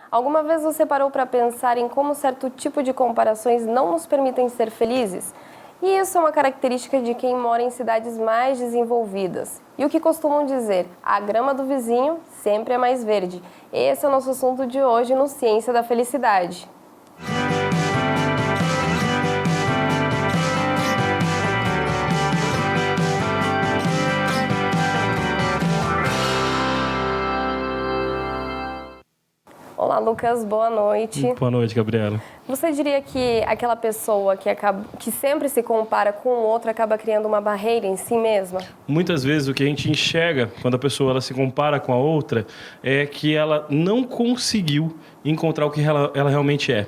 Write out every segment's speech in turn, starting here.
Alguma vez você parou para pensar em como certo tipo de comparações não nos permitem ser felizes? E isso é uma característica de quem mora em cidades mais desenvolvidas. E o que costumam dizer? A grama do vizinho sempre é mais verde. Esse é o nosso assunto de hoje no Ciência da Felicidade. Olá, Lucas, boa noite. Boa noite, Gabriela. Você diria que aquela pessoa que sempre se compara com o outro acaba criando uma barreira em si mesma? Muitas vezes o que a gente enxerga quando a pessoa ela se compara com a outra é que ela não conseguiu encontrar o que ela realmente é.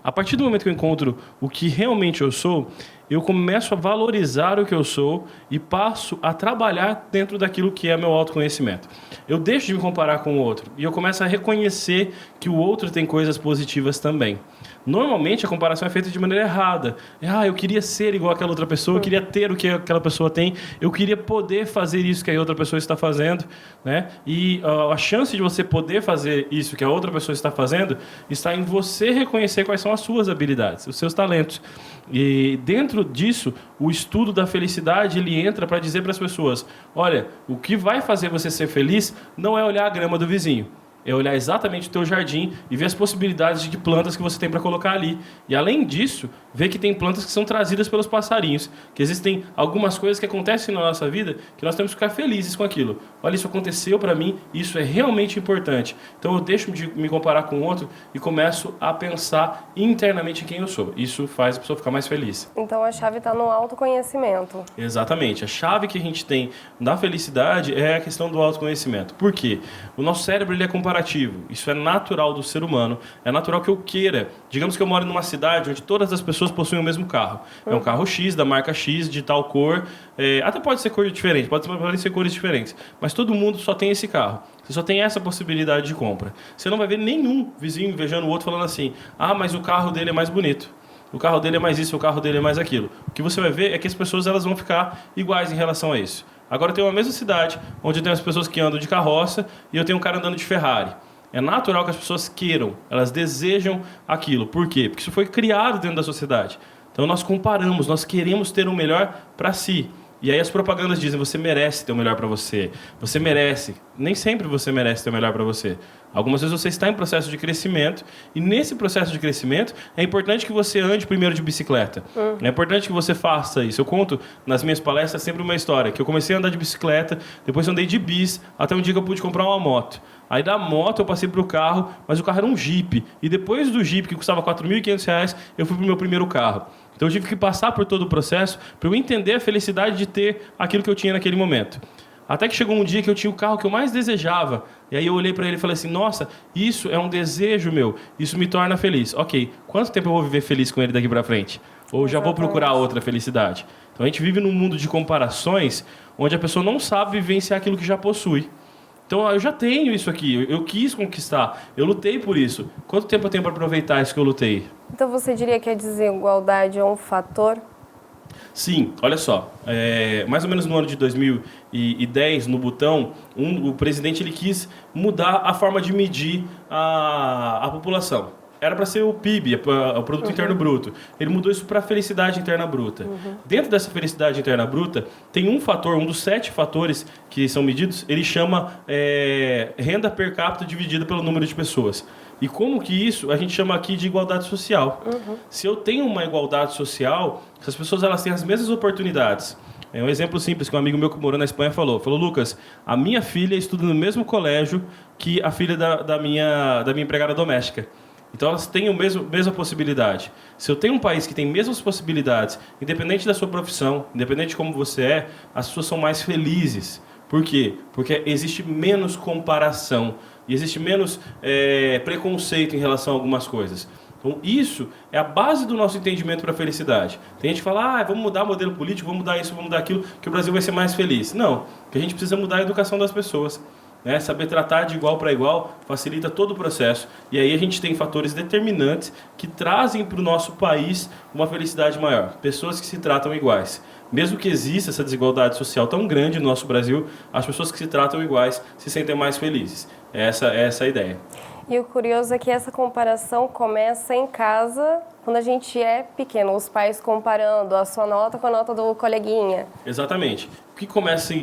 A partir do momento que eu encontro o que realmente eu sou, eu começo a valorizar o que eu sou e passo a trabalhar dentro daquilo que é meu autoconhecimento. Eu deixo de me comparar com o outro e eu começo a reconhecer que o outro tem coisas positivas também. Normalmente a comparação é feita de maneira errada. Eu queria ser igual àquela outra pessoa, eu queria ter o que aquela pessoa tem, eu queria poder fazer isso que a outra pessoa está fazendo, né? E a chance de você poder fazer isso que a outra pessoa está fazendo está em você reconhecer quais são as suas habilidades, os seus talentos. E dentro disso, o estudo da felicidade ele entra para dizer para as pessoas: olha, o que vai fazer você ser feliz não é olhar a grama do vizinho. É olhar exatamente o teu jardim e ver as possibilidades de plantas que você tem para colocar ali. E além disso, ver que tem plantas que são trazidas pelos passarinhos, que existem algumas coisas que acontecem na nossa vida que nós temos que ficar felizes com aquilo. Olha, isso aconteceu para mim, isso é realmente importante. Então eu deixo de me comparar com o outro e começo a pensar internamente em quem eu sou. Isso faz a pessoa ficar mais feliz. Então a chave está no autoconhecimento. Exatamente. A chave que a gente tem na felicidade é a questão do autoconhecimento. Por quê? O nosso cérebro ele é comparativo. Isso é natural do ser humano. É natural que eu queira. Digamos que eu moro numa cidade onde todas as pessoas possuem o mesmo carro. É um carro X, da marca X, de tal cor. Até pode ser cor diferente, podem ser cores diferentes. Mas todo mundo só tem esse carro. Você só tem essa possibilidade de compra. Você não vai ver nenhum vizinho invejando o outro falando assim: mas o carro dele é mais bonito. O carro dele é mais isso, o carro dele é mais aquilo. O que você vai ver é que as pessoas elas vão ficar iguais em relação a isso. Agora eu tenho uma mesma cidade, onde eu tenho as pessoas que andam de carroça e eu tenho um cara andando de Ferrari. É natural que as pessoas queiram, elas desejam aquilo. Por quê? Porque isso foi criado dentro da sociedade. Então nós comparamos, nós queremos ter o melhor para si. E aí as propagandas dizem: você merece ter o melhor para você. Você merece. Nem sempre você merece ter o melhor para você. Algumas vezes você está em processo de crescimento e nesse processo de crescimento é importante que você ande primeiro de bicicleta. É importante que você faça isso. Eu conto nas minhas palestras sempre uma história, que eu comecei a andar de bicicleta, depois andei de bis, até um dia que eu pude comprar uma moto. Aí da moto eu passei para o carro, mas o carro era um Jeep. E depois do Jeep, que custava R$4.500, eu fui para o meu primeiro carro. Então eu tive que passar por todo o processo para eu entender a felicidade de ter aquilo que eu tinha naquele momento. Até que chegou um dia que eu tinha o carro que eu mais desejava. E aí eu olhei para ele e falei assim: nossa, isso é um desejo meu. Isso me torna feliz. Ok, quanto tempo eu vou viver feliz com ele daqui para frente? Ou já vou procurar outra felicidade? Então a gente vive num mundo de comparações onde a pessoa não sabe vivenciar aquilo que já possui. Então eu já tenho isso aqui, eu quis conquistar, eu lutei por isso. Quanto tempo eu tenho para aproveitar isso que eu lutei? Então você diria que a desigualdade é um fator? Sim, olha só, mais ou menos no ano de 2010, no Butão, o presidente ele quis mudar a forma de medir a população. Era para ser o PIB, o Produto Interno Bruto. Ele mudou isso para a felicidade interna bruta. Dentro dessa felicidade interna bruta, tem um fator, um dos 7 fatores que são medidos, ele chama renda per capita dividida pelo número de pessoas. E como que isso a gente chama aqui de igualdade social. Se eu tenho uma igualdade social, se as pessoas elas têm as mesmas oportunidades. É um exemplo simples que um amigo meu que morou na Espanha falou: Lucas, a minha filha estuda no mesmo colégio que a filha da minha empregada doméstica. Então elas têm a mesma possibilidade. Se eu tenho um país que tem mesmas possibilidades, independente da sua profissão, independente de como você é, as pessoas são mais felizes. Por quê? Porque existe menos comparação e existe menos preconceito em relação a algumas coisas. Então isso é a base do nosso entendimento para a felicidade. Tem gente que fala: vamos mudar o modelo político, vamos mudar isso, vamos mudar aquilo, que o Brasil vai ser mais feliz. Não, que a gente precisa mudar a educação das pessoas. Saber tratar de igual para igual facilita todo o processo. E aí a gente tem fatores determinantes que trazem para o nosso país uma felicidade maior. Pessoas que se tratam iguais. Mesmo que exista essa desigualdade social tão grande no nosso Brasil, as pessoas que se tratam iguais se sentem mais felizes. Essa é a ideia. E o curioso é que essa comparação começa em casa, quando a gente é pequeno, os pais comparando a sua nota com a nota do coleguinha. Exatamente.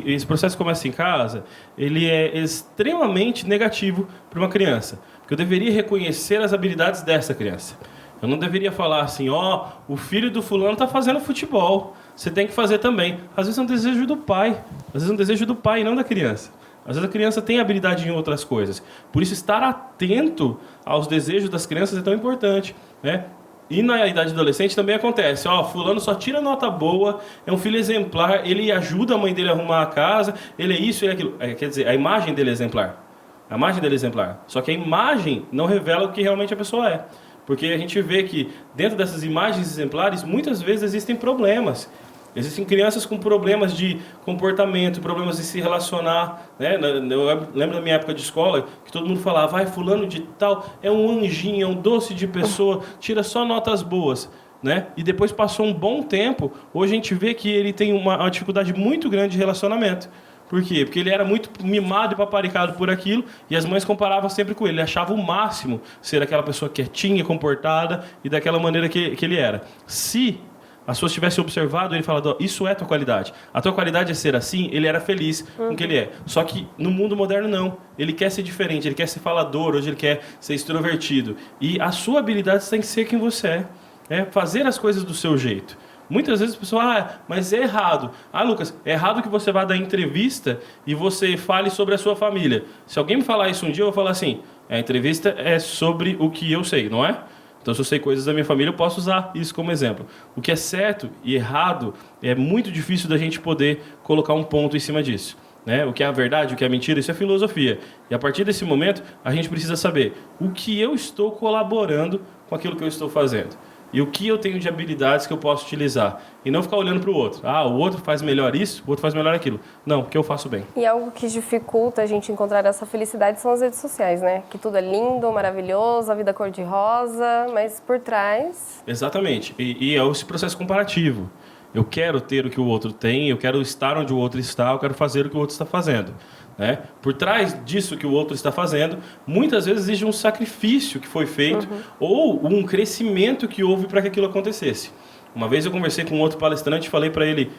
Esse processo começa em casa, ele é extremamente negativo para uma criança, porque eu deveria reconhecer as habilidades dessa criança. Eu não deveria falar assim, o filho do fulano está fazendo futebol, você tem que fazer também. Às vezes é um desejo do pai, às vezes é um desejo do pai e não da criança. Às vezes a criança tem habilidade em outras coisas. Por isso, estar atento aos desejos das crianças é tão importante, né? E na idade adolescente também acontece. Fulano só tira nota boa, é um filho exemplar, ele ajuda a mãe dele a arrumar a casa, ele é isso, ele é aquilo. Quer dizer, a imagem dele é exemplar. A imagem dele é exemplar. Só que a imagem não revela o que realmente a pessoa é. Porque a gente vê que dentro dessas imagens exemplares, muitas vezes existem problemas. Existem crianças com problemas de comportamento, problemas de se relacionar, né? Eu lembro da minha época de escola, que todo mundo falava, fulano de tal é um anjinho, é um doce de pessoa, tira só notas boas, né? E depois passou um bom tempo, hoje a gente vê que ele tem uma dificuldade muito grande de relacionamento. Por quê? Porque ele era muito mimado e paparicado por aquilo, e as mães comparavam sempre com ele. Ele achava o máximo ser aquela pessoa quietinha, comportada, e daquela maneira que ele era. Se as pessoas tivessem observado, ele falado, isso é a tua qualidade. A tua qualidade é ser assim, ele era feliz com o que ele é. Só que no mundo moderno não. Ele quer ser diferente, ele quer ser falador, hoje ele quer ser extrovertido. E a sua habilidade tem que ser quem você é. Fazer as coisas do seu jeito. Muitas vezes a pessoa, mas é errado. Lucas, é errado que você vá dar entrevista e você fale sobre a sua família. Se alguém me falar isso um dia, eu vou falar assim, a entrevista é sobre o que eu sei, não é? Então, se eu sei coisas da minha família, eu posso usar isso como exemplo. O que é certo e errado é muito difícil da gente poder colocar um ponto em cima disso, né? O que é a verdade, o que é a mentira, isso é filosofia. E a partir desse momento, a gente precisa saber o que eu estou colaborando com aquilo que eu estou fazendo. E o que eu tenho de habilidades que eu posso utilizar. E não ficar olhando para o outro. O outro faz melhor isso, o outro faz melhor aquilo. Não, porque eu faço bem. E algo que dificulta a gente encontrar essa felicidade são as redes sociais, né? Que tudo é lindo, maravilhoso, a vida cor-de-rosa, mas por trás... Exatamente. E é esse processo comparativo. Eu quero ter o que o outro tem, eu quero estar onde o outro está, eu quero fazer o que o outro está fazendo. Né? Por trás disso que o outro está fazendo, muitas vezes existe um sacrifício que foi feito ou um crescimento que houve para que aquilo acontecesse. Uma vez eu conversei com um outro palestrante e falei para ele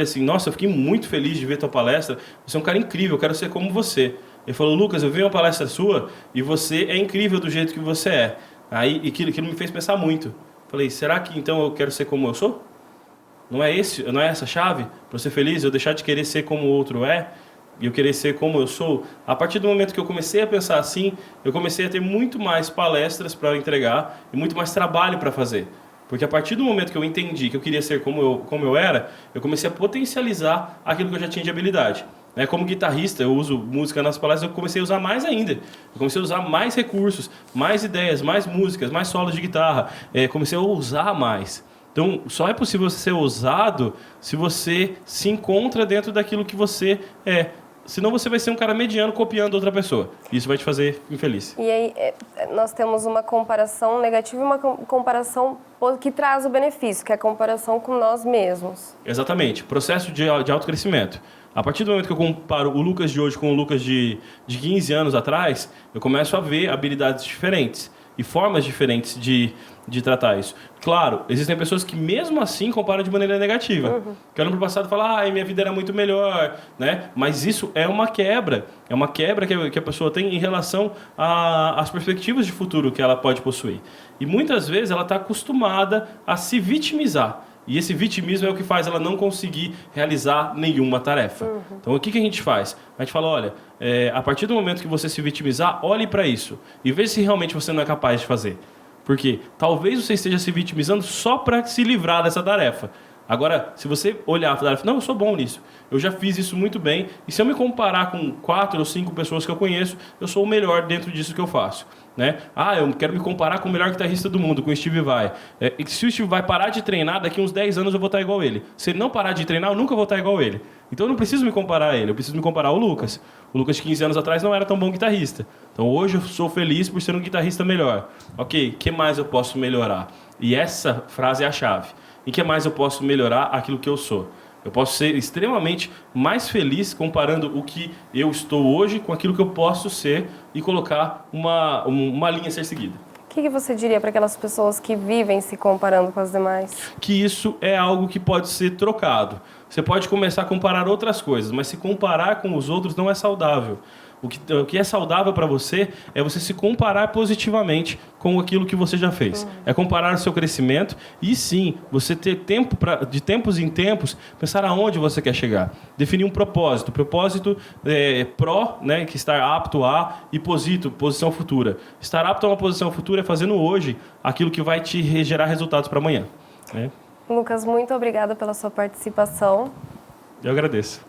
assim, nossa, eu fiquei muito feliz de ver tua palestra, você é um cara incrível, eu quero ser como você. Ele falou, Lucas, eu vi uma palestra sua e você é incrível do jeito que você é. Aí aquilo me fez pensar muito. Falei, será que então eu quero ser como eu sou? Não é essa a chave para ser feliz? Eu deixar de querer ser como o outro é? E eu querer ser como eu sou? A partir do momento que eu comecei a pensar assim, eu comecei a ter muito mais palestras para entregar e muito mais trabalho para fazer. Porque a partir do momento que eu entendi que eu queria ser como eu era, eu comecei a potencializar aquilo que eu já tinha de habilidade. Como guitarrista, eu uso música nas palestras, eu comecei a usar mais ainda. Eu comecei a usar mais recursos, mais ideias, mais músicas, mais solos de guitarra. Comecei a usar mais. Então, só é possível ser ousado se você se encontra dentro daquilo que você é. Senão você vai ser um cara mediano copiando outra pessoa. Isso vai te fazer infeliz. E aí, nós temos uma comparação negativa e uma comparação que traz o benefício, que é a comparação com nós mesmos. Exatamente. Processo de autocrescimento. A partir do momento que eu comparo o Lucas de hoje com o Lucas de 15 anos atrás, eu começo a ver habilidades diferentes e formas diferentes de tratar isso. Claro, existem pessoas que mesmo assim comparam de maneira negativa. Que olham para o passado e falam, minha vida era muito melhor, né? Mas isso é uma quebra. É uma quebra que a pessoa tem em relação às perspectivas de futuro que ela pode possuir. E muitas vezes ela está acostumada a se vitimizar. E esse vitimismo é o que faz ela não conseguir realizar nenhuma tarefa. Então, o que a gente faz? A gente fala, olha, a partir do momento que você se vitimizar, olhe para isso e veja se realmente você não é capaz de fazer. Porque talvez você esteja se vitimizando só para se livrar dessa tarefa. Agora, se você olhar e falar, não, eu sou bom nisso, eu já fiz isso muito bem, e se eu me comparar com 4 ou 5 pessoas que eu conheço, eu sou o melhor dentro disso que eu faço. Né? Eu quero me comparar com o melhor guitarrista do mundo, com o Steve Vai. E se o Steve Vai parar de treinar, daqui uns 10 anos eu vou estar igual a ele. Se ele não parar de treinar, eu nunca vou estar igual a ele. Então eu não preciso me comparar a ele, eu preciso me comparar ao Lucas. O Lucas de 15 anos atrás não era tão bom guitarrista. Então hoje eu sou feliz por ser um guitarrista melhor. Ok, o que mais eu posso melhorar? E essa frase é a chave. Em que mais eu posso melhorar aquilo que eu sou? Eu posso ser extremamente mais feliz comparando o que eu estou hoje com aquilo que eu posso ser e colocar uma linha a ser seguida. O que você diria para aquelas pessoas que vivem se comparando com as demais? Que isso é algo que pode ser trocado. Você pode começar a comparar outras coisas, mas se comparar com os outros não é saudável. O que é saudável para você é você se comparar positivamente com aquilo que você já fez. É comparar o seu crescimento e sim, você ter tempo de tempos em tempos, pensar aonde você quer chegar. Definir um propósito. Propósito pró, né, que estar apto a, e posito, posição futura. Estar apto a uma posição futura é fazendo hoje aquilo que vai te gerar resultados para amanhã. Né? Lucas, muito obrigada pela sua participação. Eu agradeço.